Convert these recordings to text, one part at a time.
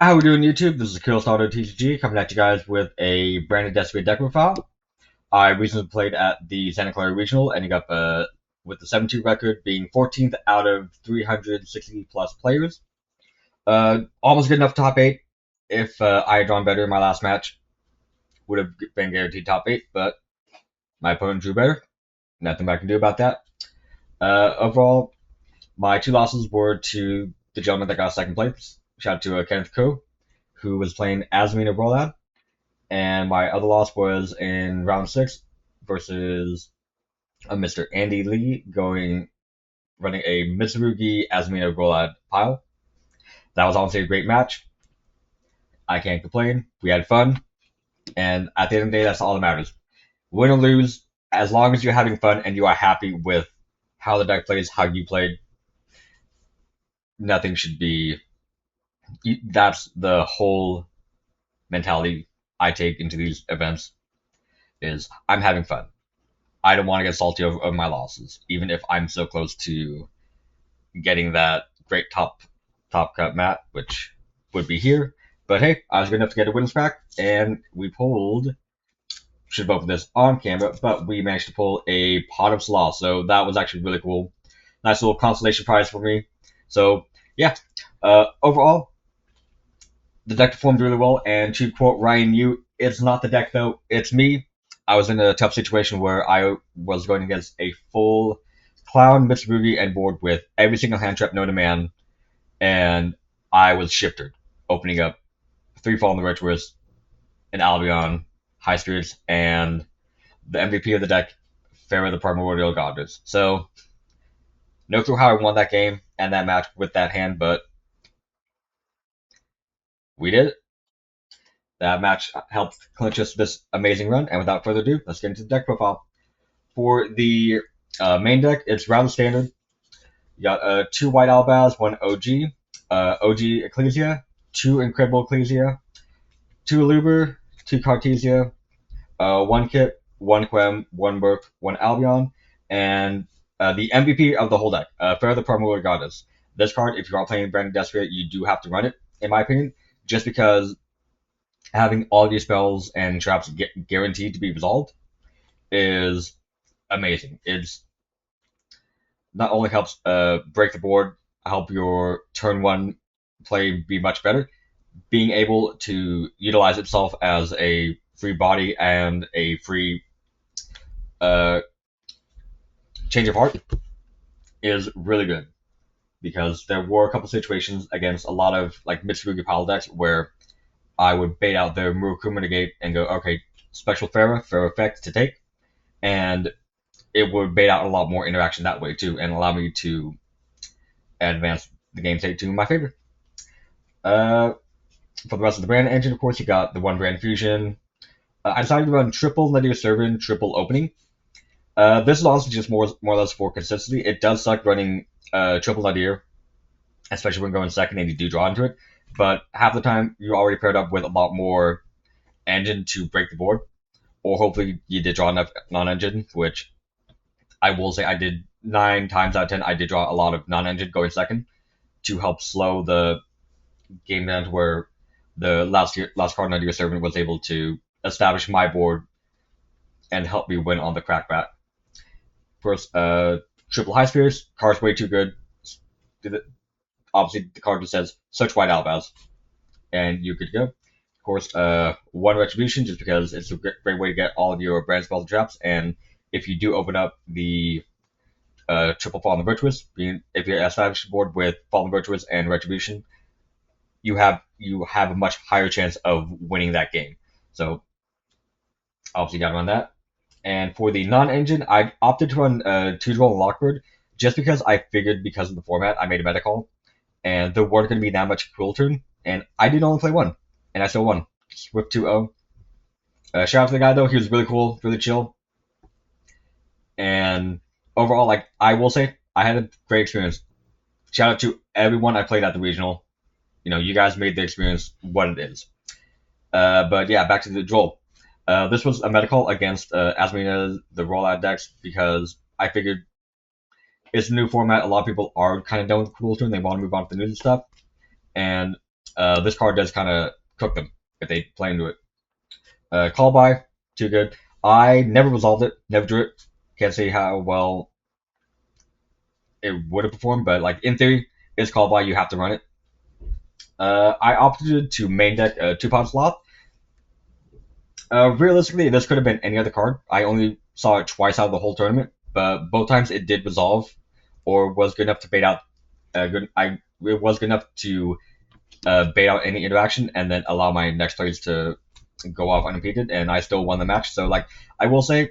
How we doing, YouTube? This is Killstarter TCG coming at you guys with a brand new Destiny deck profile. I recently played at the Santa Clara Regional, ending up with the 7-2 record, being 14th out of 360 plus players. Almost good enough top 8. If I had drawn better in my last match, would have been guaranteed top 8, but my opponent drew better. Nothing I can do about that. Overall, my two losses were to the gentleman that got second place. Shout out to Kenneth Coe, who was playing Asmina Rolad. And my other loss was in round 6 versus a Mr. Andy Lee running a Mitsurugi Asmina Rolad pile. That was honestly a great match. I can't complain. We had fun. And at the end of the day, that's all that matters. Win or lose, as long as you're having fun and you are happy with how the deck plays, how you played, nothing should be. That's the whole mentality I take into these events is I'm having fun. I don't want to get salty over my losses, even if I'm so close to getting that great top cut mat, which would be here. But hey, I was good enough to get a winners pack, and we pulled. Should have opened this on camera, but we managed to pull a Pot of Slaw, so that was actually really cool. Nice little consolation prize for me. So yeah, overall, the deck performed really well. And to quote Ryan Yu, "It's not the deck though, it's me." I was in a tough situation where I was going against a full Clown Mitsurugi and board with every single hand trap known to man, and I was shifted, opening up 3 Fallen Virtuous, an Albion, High Spirits, and the MVP of the deck, Pharaoh the Primordial Goddess. So, no clue how I won that game and that match with that hand, but we did it. That match helped clinch us this amazing run, and without further ado, let's get into the deck profile. For the main deck, it's rather standard. You got 2 White Albaz, 1 OG, OG Ecclesia, 2 Incredible Ecclesia, 2 Luber, 2 Cartesia, 1 Kit, 1 Quem, 1 Merc, 1 Albion, and the MVP of the whole deck, Pharaoh the Primordial Goddess. This card, if you are playing Branded Desperate, you do have to run it, in my opinion, just because having all of your spells and traps guaranteed to be resolved is amazing. It's not only helps break the board, help your turn 1 play be much better, being able to utilize itself as a free body and a free change of heart is really good. Because there were a couple situations against a lot of like Mitsurugi pile decks where I would bait out their Murukuma Negate and go, okay, special Pharaoh effect to take, and it would bait out a lot more interaction that way too, and allow me to advance the game state to my favor. For the rest of the brand engine, of course, you got the 1 brand fusion. I decided to run triple Nadir Servant, triple opening. This is honestly just more or less for consistency. It does suck running triple Nadir, especially when going second and you do draw into it. But half the time, you're already paired up with a lot more engine to break the board. Or hopefully you did draw enough non-engine, which I will say I did 9 times out of 10. I did draw a lot of non-engine going second to help slow the game down to where the last card Nadir Servant was able to establish my board and help me win on the crackback. Of course, triple High Spirits, card's way too good. Obviously, the card just says search White Albaz, and you could go. Of course, 1 Retribution, just because it's a great way to get all of your brand spells and traps, and if you do open up the triple Fallen Virtuous, if you establish a board with Fallen Virtuous and Retribution, you have a much higher chance of winning that game. So, obviously, got to run that. And for the non-engine, I opted to run 2-Droll and Lockbird, just because I figured because of the format, I made a meta call, and there weren't going to be that much Cruel turn, and I did only play 1, and I still won. Swift 2-0. Shout out to the guy, though. He was really cool, really chill. And overall, like, I will say, I had a great experience. Shout out to everyone I played at the regional. You know, you guys made the experience what it is. But yeah, back to the Droll. This was a medical against Asmina, the rollout decks, because I figured it's a new format. A lot of people are kind of done with Cruel Turn. They want to move on to the new stuff. And this card does kind of cook them if they play into it. Call by, too good. I never resolved it, never drew it. Can't say how well it would have performed, but like in theory, it's call by. You have to run it. I opted to main deck 2-pot Sloth. Realistically, this could have been any other card. I only saw it twice out of the whole tournament, but both times it did resolve, or was good enough to bait out. It was good enough to bait out any interaction and then allow my next plays to go off unimpeded, and I still won the match. So like I will say,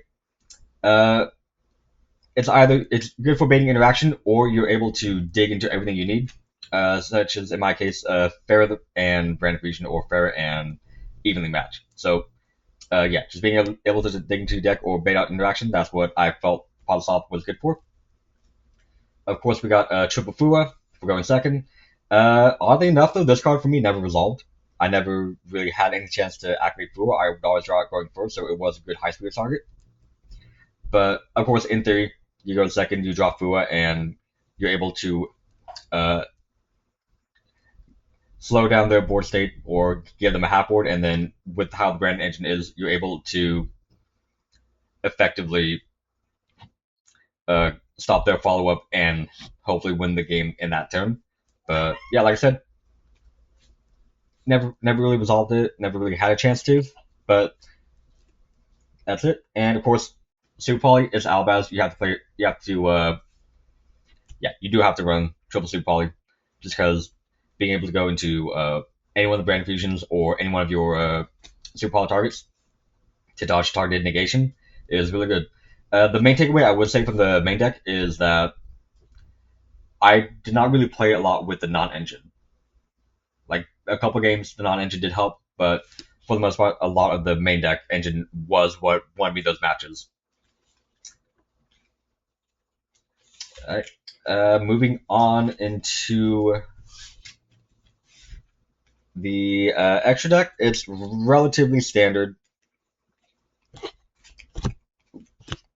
it's good for baiting interaction, or you're able to dig into everything you need, such as in my case, Farrah and Brand Fusion, or Farrah and evenly match. So yeah, just being able to dig into your deck or bait out interaction, that's what I felt Polisop was good for. Of course, we got Triple Fua for going second. Oddly enough, though, this card for me never resolved. I never really had any chance to activate Fua. I would always draw it going first, so it was a good high speed target. But of course, in theory, you go second, you draw Fua, and you're able to slow down their board state or give them a half board, and then with how the brand engine is, you're able to effectively stop their follow up and hopefully win the game in that turn. But yeah, like I said, never really resolved it, never really had a chance to, but that's it. And of course, Super Poly is Albaz. You have to play. You have to. Yeah, you do have to run triple Super Poly, just because being able to go into any one of the brand fusions or any one of your Super Poly targets to dodge targeted negation is really good. The main takeaway I would say from the main deck is that I did not really play a lot with the non-engine. Like a couple games, the non-engine did help, but for the most part, a lot of the main deck engine was what won me those matches. All right. Moving on into the extra deck, it's relatively standard.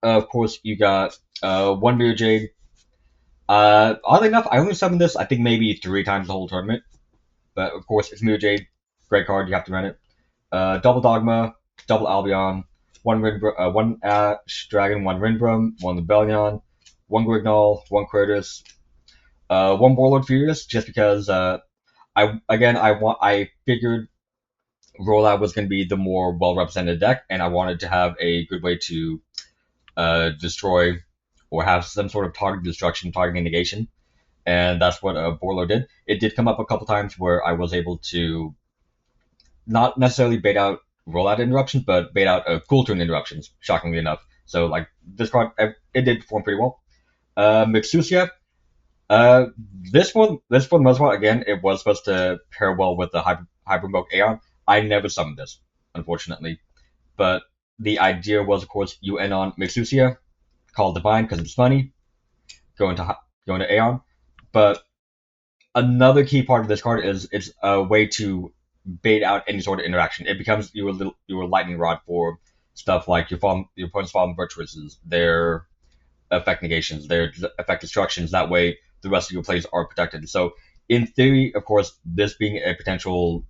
Of course, you got one Mirror Jade. Oddly enough, I only summoned this, I think, maybe 3 times the whole tournament. But of course, it's Mirror Jade. Great card, you have to run it. Double Dogma, double Albion, one Ash Dragon, one Rindbrum, one Rebellion, one Grignol, one Kratos, one Warlord Furious, just because I figured rollout was going to be the more well represented deck, and I wanted to have a good way to destroy or have some sort of target destruction, target negation, and that's what Borlo did. It did come up a couple times where I was able to not necessarily bait out rollout interruptions, but bait out cool turn interruptions, shockingly enough. So like this card, it did perform pretty well. Mixusia, this for the most part, again, it was supposed to pair well with the Hypermoke Aeon. I never summoned this, unfortunately, but the idea was, of course, you end on Mixusia, call Divine because it's funny, go into Aeon. But another key part of this card is it's a way to bait out any sort of interaction. It becomes your lightning rod for stuff like your opponent's fallen virtuosos, their effect negations, their effect destructions. That way, the rest of your plays are protected. So, in theory, of course, this being a potential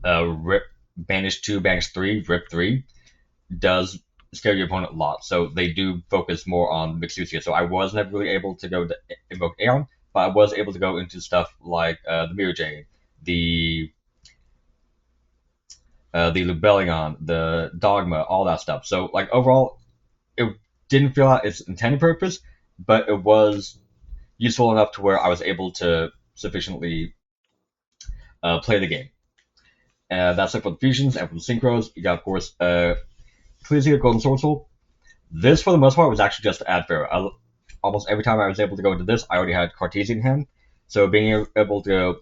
rip, banish 2, banish 3, rip 3, does scare your opponent a lot. So they do focus more on Mixusia. So I was never really able to go to invoke Aeon, but I was able to go into stuff like the Mirror Jade, the Rebellion, the Dogma, all that stuff. So like overall, it didn't fill out its intended purpose, but it was useful enough to where I was able to sufficiently play the game. That's it for the fusions and for the synchros. You got, of course, Ecclesia Golden Sword Soul. This, for the most part, was actually just to add Pharaoh. Almost every time I was able to go into this, I already had Cartesian in hand. So being able to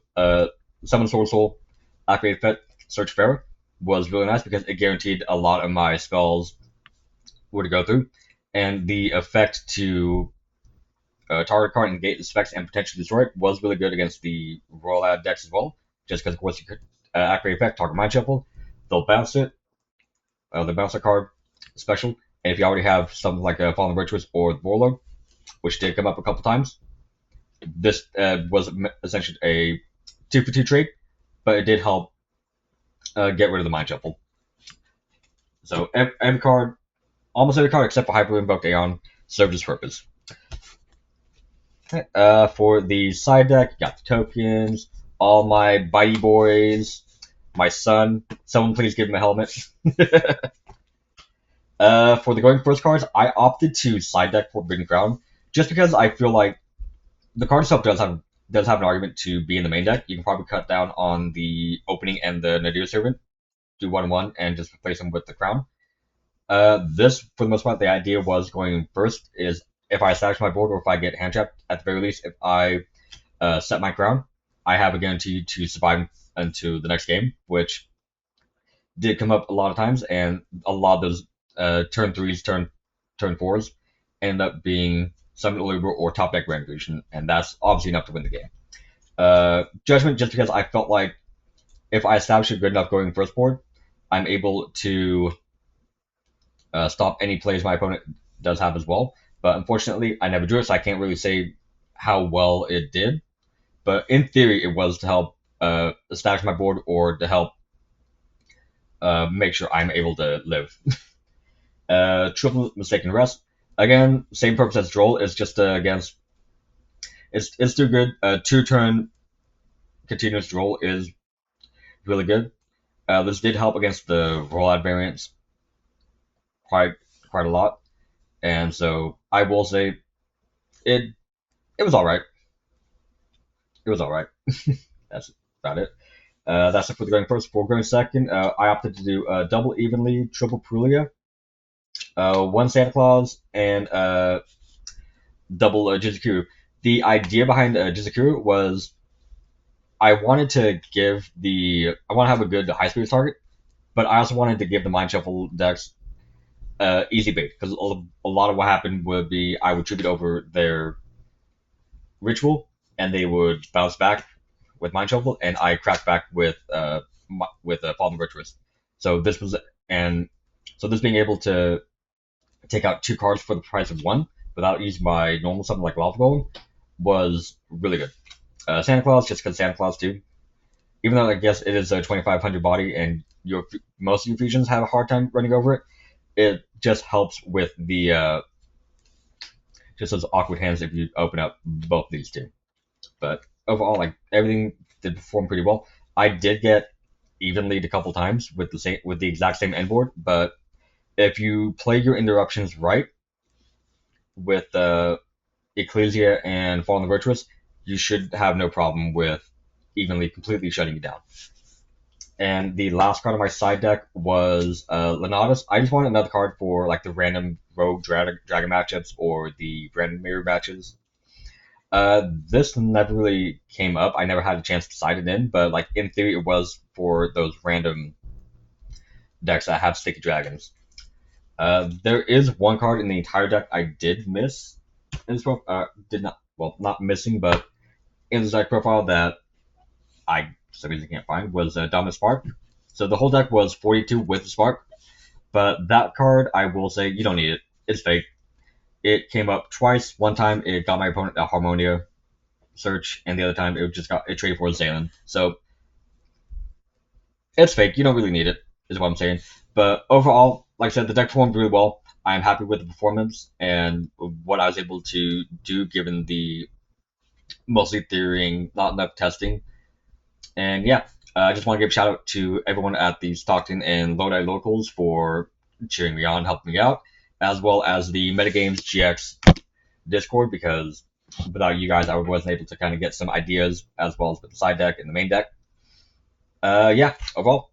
summon Sword Soul, activate effect, search Pharaoh was really nice because it guaranteed a lot of my spells were to go through. And the effect to target card, negate its effects, and potentially destroy it was really good against the Royal Ad decks as well. Just because, of course, you could activate effect, target Mind Shuffle, they'll bounce it. The bouncer card special, and if you already have something like a Fallen Virtuous or Warlord, which did come up a couple times, this was essentially a 2-for-2 trade. but it did help get rid of the Mind Shuffle. So every card, almost every card except for Hyper Invoked Aeon, served its purpose. Okay, for the side deck, you got the tokens, all my bitey boys, my son. Someone please give him a helmet. For the going first cards, I opted to side deck Forbidden Crown just because I feel like the card itself does have an argument to be in the main deck. You can probably cut down on the opening and the Nadir Servant, do 1/1, and just replace them with the Crown. This, for the most part, the idea was going first is if I establish my board or if I get hand trapped, at the very least, if I set my Crown, I have a guarantee to survive into the next game, which did come up a lot of times, and a lot of those turn threes, turn fours end up being Summon Oliver or top deck Grand Fusion, and that's obviously enough to win the game. Judgment, just because I felt like if I establish a good enough going first board, I'm able to stop any plays my opponent does have as well. But unfortunately, I never drew it, so I can't really say how well it did. But in theory, it was to help establish my board or to help make sure I'm able to live. Triple Mistaken Rest. Again, same purpose as Droll. It's just against. It's too good. 2-turn continuous Droll is really good. This did help against the rollout variants quite a lot, and so I will say it it was all right. It was all right. That's about it. That's it for the going first. For going second, I opted to do double evenly, triple Prulia, one Santa Claus, and double Jizakuru. The idea behind Jizakuru was I wanted to have a good high speed target, but I also wanted to give the Mind Shuffle decks easy bait because a lot of what happened would be I would tribute over their ritual and they would bounce back with Mind Shuffle, and I cracked back with Fallen Virtuous. So this was and so this being able to take out 2 cards for the price of 1 without using my normal something like Lava Golem was really good. Santa Claus, just because Santa Claus too. Even though I guess it is a 2500 body and most of your fusions have a hard time running over it, it just helps with the just those awkward hands if you open up both these two. But overall, like everything did perform pretty well. I did get evenly a couple times with the exact same end board, but if you play your interruptions right with Ecclesia and Fallen Virtuous, you should have no problem with evenly completely shutting you down. And the last card on my side deck was Lenatus. I just wanted another card for like the random Rogue Dragon matchups or the random mirror matches. This never really came up. I never had a chance to side it in, but like in theory, it was for those random decks that have sticky dragons. There is one card in the entire deck I did miss in this did not not missing, but in this deck profile that I for some reason can't find was Dominant Spark. So the whole deck was 42 with the Spark, but that card I will say you don't need it. It's fake. It came up twice. One time it got my opponent a Harmonia search, and the other time it traded for Zalen. So it's fake. You don't really need it, is what I'm saying. But overall, like I said, the deck performed really well. I'm happy with the performance and what I was able to do given the mostly theorying, not enough testing. And yeah, I just want to give a shout out to everyone at the Stockton and Lodi locals for cheering me on, helping me out, as well as the Metagames GX Discord, because without you guys, I wasn't able to kind of get some ideas as well as with the side deck and the main deck. Yeah, overall,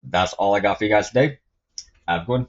that's all I got for you guys today. Have a good one.